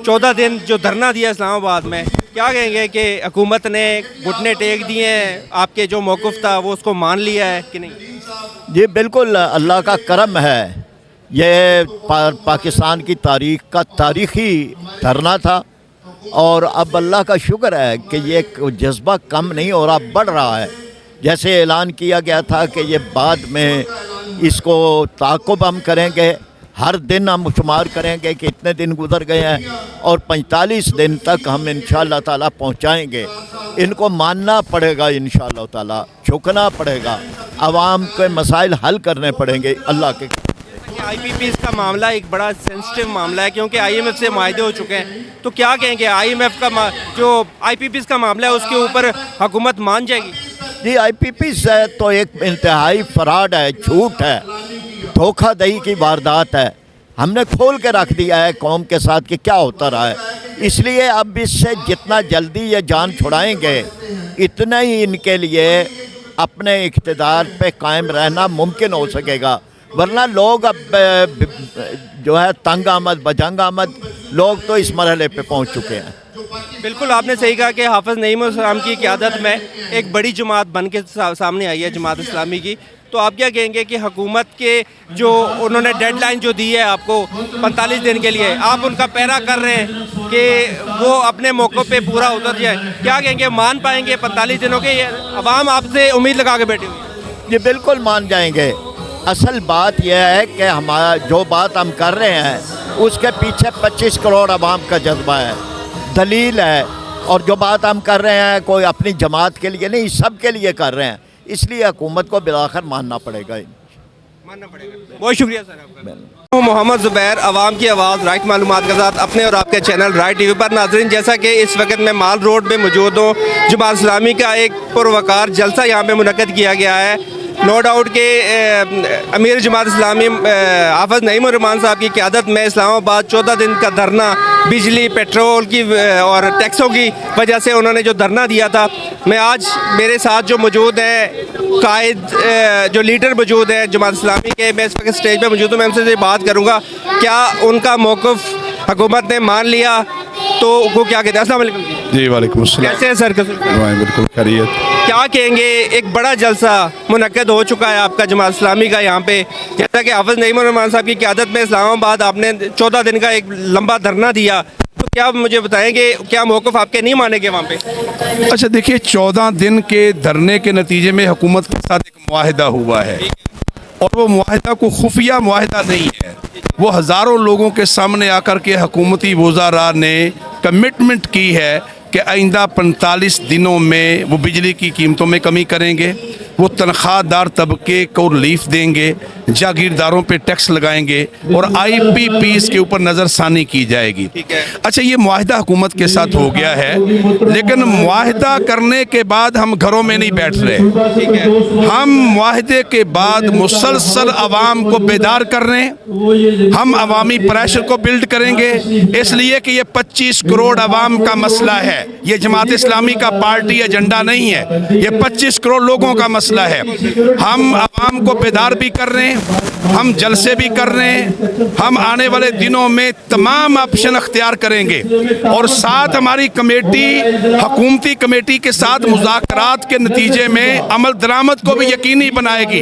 14 दिन जो धरना दिया इस्लामाबाद में, क्या कहेंगे कि हुकूमत ने घुटने टेक दिए हैं, आपके जो मौक़िफ़ था वो उसको मान लिया है कि नहीं? जी बिल्कुल, अल्लाह का करम है। ये पाकिस्तान की तारीख़ का तारीख़ी धरना था और अब अल्लाह का शुक्र है कि ये जज्बा कम नहीं हो रहा, बढ़ रहा है। जैसे ऐलान किया गया था कि ये बाद में इसको ताक़ुब हम करेंगे, हर दिन हम शुमार करेंगे कि इतने दिन गुजर गए हैं और 45 दिन तक हम इंशाअल्लाह ताला पहुंचाएंगे। इनको मानना पड़ेगा, इंशाअल्लाह ताला झुकना पड़ेगा, आवाम के मसाइल हल करने पड़ेंगे अल्लाह के। IPPs का मामला एक बड़ा सेंसिटिव मामला है क्योंकि IMF से माहदे हो चुके हैं, तो क्या कहेंगे IMF का जो IPPs का मामला है उसके ऊपर हुकूमत मान जाएगी? जी IPPs है तो एक इंतहाई फ्रॉड है, झूठ है, धोखाधड़ी की वारदात है। हमने खोल के रख दिया है कौम के साथ कि क्या होता रहा है, इसलिए अब इससे जितना जल्दी ये जान छुड़ाएंगे इतना ही इनके लिए अपने इक़्तिदार पे कायम रहना मुमकिन हो सकेगा। वरना लोग अब जो है तंग आमद बजंग आमद लोग तो इस मरहले पे पहुंच चुके हैं। बिल्कुल आपने सही कहा कि हाफ़िज़ नईम इस्लाम की क़यादत में एक बड़ी जमात बन के सामने आई है, जमात इस्लामी की। तो आप क्या कहेंगे कि हुकूमत के जो उन्होंने डेडलाइन जो दी है आपको 45 दिन के लिए, आप उनका पहरा कर रहे हैं कि वो अपने मौक़ों पे पूरा उतर जाए, क्या कहेंगे मान पाएंगे 45 दिनों के? अवाम आपसे उम्मीद लगा के बैठी हुई है। जी बिल्कुल मान जाएंगे। असल बात यह है कि हमारा जो बात हम कर रहे हैं उसके पीछे 25 करोड़ अवाम का जज्बा है, दलील है। और जो बात हम कर रहे हैं कोई अपनी जमात के लिए नहीं, सब के लिए कर रहे हैं, इसलिए हुकूमत को बिलाखिर मानना पड़ेगा। बहुत शुक्रिया सर आपका। मोहम्मद ज़ुबैर, आवाम की आवाज़, राइट मालूमात के साथ अपने और आपके चैनल राइट टीवी पर। नाज़रीन, जैसा कि इस वक्त मैं माल रोड में मौजूद हूँ, जमात इस्लामी का एक पुरवकार जलसा यहाँ पे मुनक़्क़द किया गया है। नो डाउट के अमीर जमात इस्लामी हाफ़िज़ नईम रहमान साहब की क़यादत में इस्लामाबाद 14 दिन का धरना बिजली पेट्रोल की और टैक्सों की वजह से उन्होंने जो धरना दिया था। मैं आज मेरे साथ जो मौजूद है कायद जो लीडर मौजूद है जमात इस्लामी के, मैं इस वक्त स्टेज पे मौजूद हूँ, मैं उनसे बात करूँगा क्या उनका मौक़िफ़ हुकूमत ने मान लिया, तो वो क्या कहते हैं। अस्सलाम वालेकुम जी वालेकुम अस्सलाम। कैसे हैं सर? बिल्कुल खैरियत। क्या कहेंगे, एक बड़ा जलसा मुनक़्क़द हो चुका है आपका जमात इस्लामी का यहाँ पे, जैसा कि हाफ़िज़ नईम रहमान साहब की क़यादत में इस्लामाबाद आपने 14 दिन का एक लंबा धरना दिया, तो क्या मुझे बताएंगे क्या मौक़िफ़ आपके नहीं मानेंगे वहाँ पे? अच्छा देखिए, 14 दिन के धरने के नतीजे में हुकूमत के साथ एक मुआहिदा हुआ है और वो मुआहिदा को खुफिया मुआहिदा नहीं है। वो हज़ारों लोगों के सामने आकर के हुकूमती वज़ारा ने कमिटमेंट की है कि आइंदा 45 दिनों में वो बिजली की कीमतों में कमी करेंगे, वो तनख्वाहदार तबके को रिलीफ देंगे, जागीरदारों पे टैक्स लगाएंगे और IPPs के ऊपर नज़रसानी की जाएगी। अच्छा, ये मुआहिदा हुकूमत के साथ हो गया है, लेकिन मुआहिदा करने के बाद हम घरों में नहीं बैठ रहे। हम मुआहिदे के बाद मुसलसल आवाम को बेदार कर रहे हैं। हम अवामी प्रेशर को बिल्ड करेंगे, इसलिए कि ये 25 करोड़ आवाम का मसला है। ये जमात इस्लामी का पार्टी एजेंडा नहीं है, ये 25 करोड़ लोगों का मसला है। हम आवाम को बेदार भी कर रहे हैं, हम जलसे भी कर रहे हैं, हम आने वाले दिनों में तमाम ऑप्शन अख्तियार करेंगे और साथ हमारी कमेटी हुकूमती कमेटी के साथ मुज़ाकरात के नतीजे में अमल दरामद को भी यकीनी बनाएगी।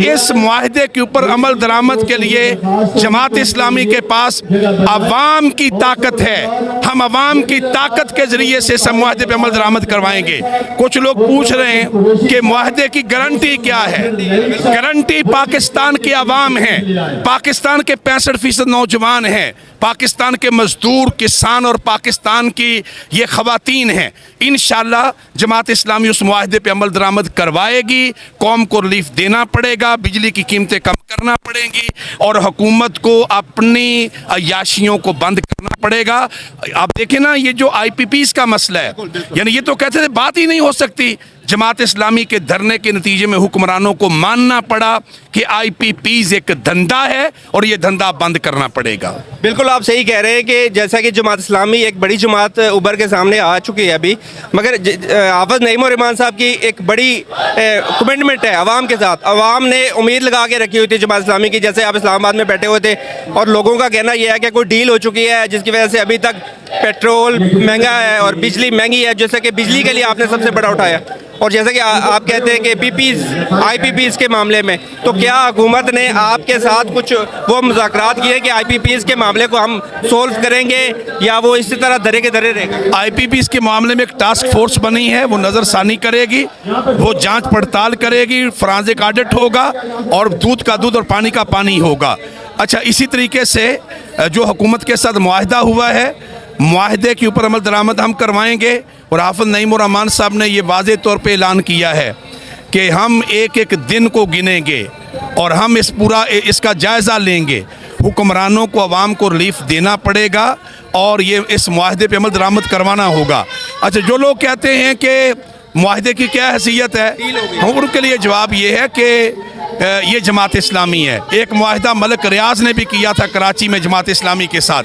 इस मुआहिदे के ऊपर अमल दरामद के लिए जमात इस्लामी के पास अवाम की ताकत है। हम अवाम की ताकत के ज़रिए से इस मुआहिदे पर अमल दरामद करवाएंगे। कुछ लोग पूछ रहे हैं कि मुआहिदे की गारंटी क्या है। गारंटी पाकिस्तान के अवाम है, पाकिस्तान के 65% नौजवान हैं, पाकिस्तान के मजदूर किसान और पाकिस्तान की ये ख़वातीन हैं। इंशाअल्लाह जमात इस्लामी उस मुआहिदे पे अमल दरामद करवाएगी। कौम को रिलीफ देना पड़ेगा, बिजली की कीमतें कम करना पड़ेंगी और हुकूमत को अपनी अय्याशियों को बंद करना पड़ेगा। आप देखें ना, ये जो IPPs का मसला है, यानी ये तो कहते थे बात ही नहीं हो सकती। जमात इस्लामी के धरने के नतीजे में हुक्मरानों को मानना पड़ा कि IPPs एक धंधा है और ये धंधा बंद करना पड़ेगा। बिल्कुल आप सही कह रहे हैं कि जैसा कि जमात इस्लामी एक बड़ी जमात उभर के सामने आ चुकी है अभी, मगर हाफिज नईम उर रहमान साहब की एक बड़ी कमिटमेंट है अवाम के साथ। अवाम ने उम्मीद लगा के रखी हुई थी जमात इस्लामी की, जैसे आप इस्लामाबाद में बैठे हुए थे और लोगों का कहना यह है कि कोई डील हो चुकी है जिसकी वजह से अभी तक पेट्रोल महंगा है और बिजली महंगी है, जैसे कि बिजली के लिए आपने सबसे बड़ा उठाया। और जैसे कि आप कहते हैं कि IPPs के मामले में, तो क्या हुकूमत ने आपके साथ कुछ वो मुज़ाकरात किए कि IPPs के मामले को हम सोल्व करेंगे या वो इसी तरह धरे के धरे रहेगा? IPPs के मामले में एक टास्क फोर्स बनी है, वो नज़रसानी करेगी, वो जांच पड़ताल करेगी, फॉरेंसिक ऑडिट होगा और दूध का दूध और पानी का पानी होगा। अच्छा, इसी तरीके से जो हुकूमत के साथ मुआहदा हुआ है, मुआहदे के ऊपर अमल दरामद हम करवाएंगे। और हाफिज नईम उर रहमान साहब ने ये वाज़ेह तौर पे ऐलान किया है कि हम एक एक दिन को गिनेंगे और हम इसका जायज़ा लेंगे। हुक्मरानों को अवाम को रिलीफ देना पड़ेगा और ये इस मुआहदे पे अमल दरामद करवाना होगा। अच्छा, जो लोग कहते हैं कि मुआहदे की क्या हैसियत है, हम उनके लिए जवाब ये है कि ये जमात इस्लामी है। एक मुआहदा मलिक रियाज ने भी किया था कराची में जमात इस्लामी के साथ,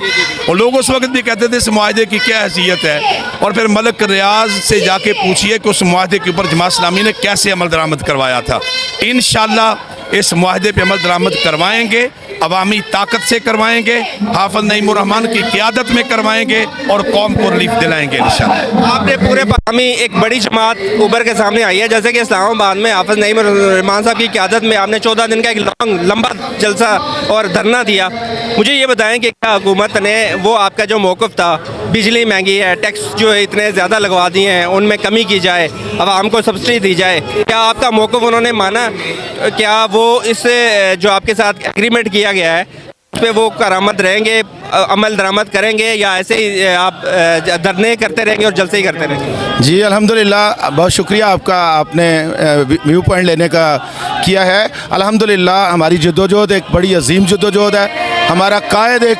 और लोग उस वक्त भी कहते थे इस मुआहदे की क्या हैसियत है। और फिर मलिक रियाज से जाके पूछिए कि उस मुआहदे के ऊपर जमात इस्लामी ने कैसे अमल दरामद करवाया था। इंशाअल्लाह इस मुआहदे पे अमल दरामद करवाएंगे, अवामी ताकत से करवाएंगे, हाफिज नईम उर रहमान की क़ियादत में करवाएंगे और कौम को रिलीफ दिलाएंगे इंशाअल्लाह। आपने पूरे पामी एक बड़ी जमात उभर के सामने आई है, जैसे कि इस्लामाबाद में हाफिज नईम उर रहमान साहब की क़ियादत में आपने 14 दिन का एक लंबा जलसा और धरना दिया। मुझे ये बताएं कि क्या हुकूमत ने वो आपका जो मौक़िफ़ था, बिजली महंगी है, टैक्स जो है इतने ज़्यादा लगवा दिए हैं, उनमें कमी की जाए, आवाम को सब्सिडी दी जाए, क्या आपका मौक़िफ़ उन्होंने माना? क्या वो इस जो आपके साथ एग्रीमेंट किया गया है उस पर वो करामद रहेंगे, अमल दरामद करेंगे, या ऐसे ही आप धरने करते रहेंगे और जलसे ही करते रहेंगे? जी अल्हम्दुलिल्लाह, बहुत शुक्रिया आपका, आपने व्यू पॉइंट लेने का किया है। अल्हम्दुलिल्लाह हमारी जद्दोजहद एक बड़ी अजीम जद्दोजहद है। हमारा कायद एक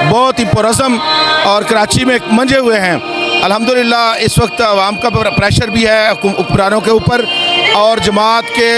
बहुत ही पुरज़म और कराची में एक मंजे हुए हैं। अल्हम्दुलिल्लाह इस वक्त आवाम का प्रेशर भी है हुक्मरानों के ऊपर, और जमात के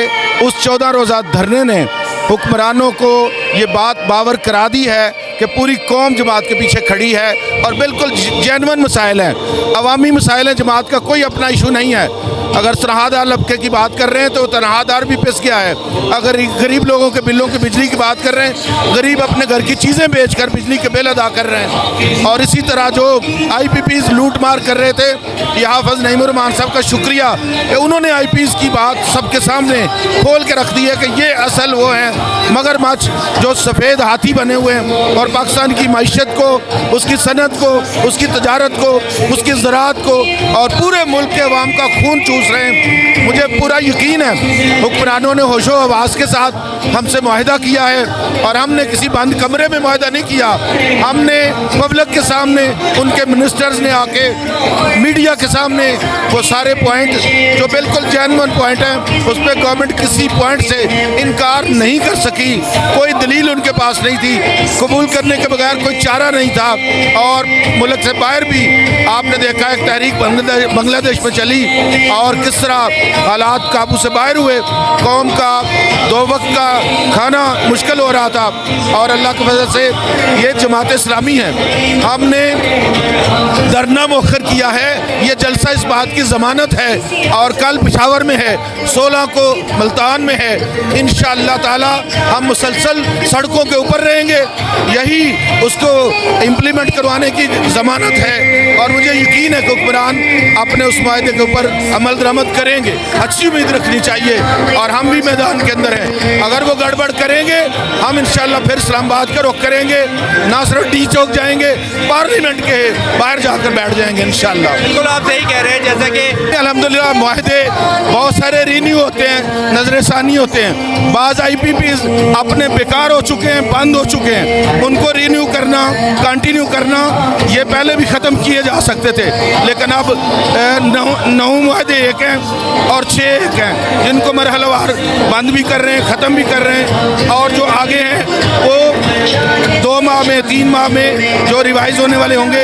उस 14 रोज़ा धरने ने हुक्मरानों को ये बात बावर करा दी है कि पूरी कौम जमात के पीछे खड़ी है और बिल्कुल जेन्युइन मसाइल हैं, अवामी मसाइल हैं। जमात का कोई अपना इशू नहीं है। अगर तनहादार लबके की बात कर रहे हैं तो तनहादार भी पिस गया है। अगर गरीब लोगों के बिलों की बिजली की बात कर रहे हैं, गरीब अपने घर की चीज़ें बेचकर बिजली के बिल अदा कर रहे हैं। और इसी तरह जो IPPs लूट मार कर रहे थे, ये हाफिज नईम उर रहमान साहब का शुक्रिया कि उन्होंने IPPs की बात सबके सामने खोल के रख दी है कि ये असल वो हैं मगरमच्छ जो सफ़ेद हाथी बने हुए हैं और पाकिस्तान की मईशत को, उसकी सनत को, उसकी तजारत को, उसकी ज़राअत को और पूरे मुल्क के अवाम का खून चूस रहे हैं। मुझे पूरा यकीन है हुक्मरानों ने होशो हवास के साथ हमसे मुआहदा किया है और हमने किसी बंद कमरे में मुआहदा नहीं किया। हमने पब्लिक के सामने, उनके मिनिस्टर्स ने आके मीडिया के सामने वो सारे पॉइंट जो बिल्कुल जेन्युइन पॉइंट हैं, उस पर गवर्नमेंट किसी पॉइंट से इनकार नहीं कर सकी। कोई दलील उनके पास नहीं थी, कबूल करने के बगैर कोई चारा नहीं था। और मुल्क से बाहर भी आपने देखा एक तहरीक बांग्लादेश में चली और किस तरह हालात काबू से बाहर हुए, कौम का 2 वक्त का खाना मुश्किल हो रहा था। और अल्लाह की वजह से ये जमात इस्लामी है। हमने धरना मौखर किया है, ये जलसा इस बात की ज़मानत है। और कल पेशावर में है, 16 को मुल्तान में है। इंशाअल्लाह ताला हम मुसलसल सड़कों के ऊपर रहेंगे, यही उसको इम्प्लीमेंट करवाने की ज़मानत है। और मुझे यकीन है कि हुक्मरान अपने उस वायदे के ऊपर अमल दरामद करेंगे। अच्छी उम्मीद रखनी चाहिए और हम भी मैदान के अंदर हैं। अगर वो गड़बड़ करेंगे, हम इंशाअल्लाह फिर इस्लामाबाद का रुख करेंगे, ना सिर्फ डी चौक जाएंगे, पार्लियामेंट के बाहर जाकर बैठ जाएंगे इंशाअल्लाह। बिल्कुल आप सही कह रहे हैं, जैसे कि अल्हम्दुलिल्लाह मुआहदे बहुत सारे रीन्यू होते हैं, नजरसानी होते हैं। बाज़ IPPs अपने बेकार हो चुके हैं, बंद हो चुके हैं, उनको रीन्यू करना, कंटिन्यू करना ये पहले भी ख़त्म किए जा सकते थे। लेकिन अब 9 मुआहदे एक हैं और 6 एक हैं, जिनको मरहलवार बंद भी कर रहे हैं, ख़त्म भी कर रहे हैं। और जो आगे हैं वो 2 माह में 3 माह में जो रिवाइज होने वाले होंगे।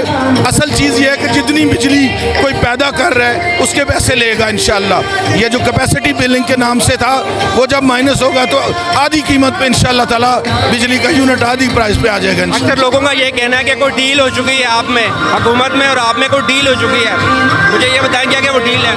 असल चीज़ ये है कि जितनी बिजली कोई पैदा कर रहा है उसके पैसे लेगा इंशाल्लाह। ये जो कैपेसिटी बिलिंग के नाम से था वो जब माइनस होगा तो आधी कीमत पे इंशाल्लाह ताला बिजली का यूनिट आधी प्राइस पे आ जाएगा इंशाल्लाह। अक्सर लोगों का ये कहना है कि कोई डील हो चुकी है आप में, हुकूमत में और आप में कोई डील हो चुकी है, मुझे ये बताएं क्या वो डील है?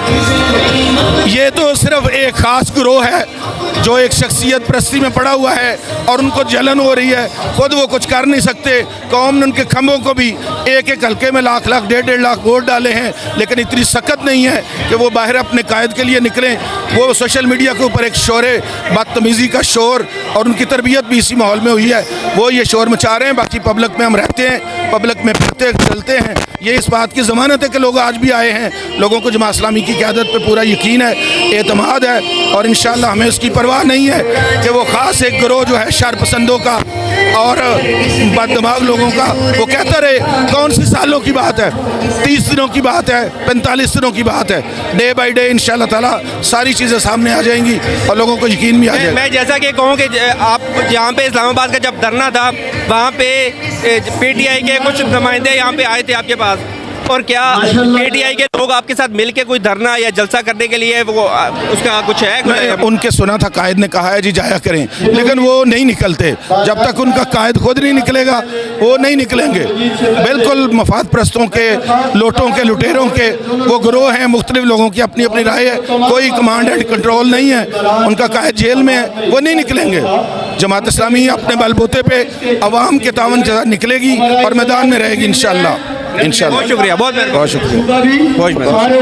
ये तो सिर्फ एक ख़ास गिरोह है जो एक शख्सियत परस्ती में पड़ा हुआ है और उनको जलन हो रही है, खुद वो कुछ कर नहीं सकते। कौम ने उनके खम्भों को भी एक एक हल्के में लाख लाख 1.5 लाख वोट डाले हैं, लेकिन इतनी सख्त नहीं है कि वो बाहर अपने कायद के लिए निकलें। वो सोशल मीडिया के ऊपर एक शोर बदतमीज़ी का शोर, और उनकी तरबियत भी इसी माहौल में हुई है, वो ये शोर मचा रहे हैं। बाकी पब्लिक में हम रहते हैं, पब्लिक में फिरते चलते हैं, ये इस बात की ज़मानत है कि लोग आज भी आए हैं। लोगों को जमात इस्लामी की क़यादत पे पूरा यकीन है, एतमाद है, और इंशाअल्लाह हमें उसकी परवाह नहीं है कि वो ख़ास एक गिरोह जो है शर पसंदों का और बददिमाग लोगों का, वो कहता रहे कौन सी सालों की बात है, 30 दिनों की बात है, 45 दिनों की बात है। डे बाई डे इंशाअल्लाह ताला सारी चीज़ें सामने आ जाएंगी और लोगों को यकीन भी आ जाएगा। मैं जैसा कि कहूँ कि आप यहाँ पे इस्लामाबाद का जब धरना था वहाँ पे PTI के कुछ नुमाइंदे यहाँ पे आए थे आपके पास, और क्या PTI के लोग आपके साथ मिलके कोई धरना या जलसा करने के लिए वो उसका कुछ है? मैं उनके सुना था कायद ने कहा है जी जाया करें, लेकिन वो नहीं निकलते। जब तक उनका कायद खुद नहीं निकलेगा वो नहीं निकलेंगे। बिल्कुल मफाद परस्तों के, लोटों के, लुटेरों के वो गिरोह हैं, मुख्तलिफ लोगों की अपनी अपनी राय है, कोई कमांड एंड कंट्रोल नहीं है। उनका कायद जेल में है, वो नहीं निकलेंगे। जमात इस्लामी अपने बलबूते पे अवाम के तावन के साथ निकलेगी और मैदान में रहेगी इंशाअल्लाह। बहुत शुक्रिया, बहुत शुक्रिया। बहुत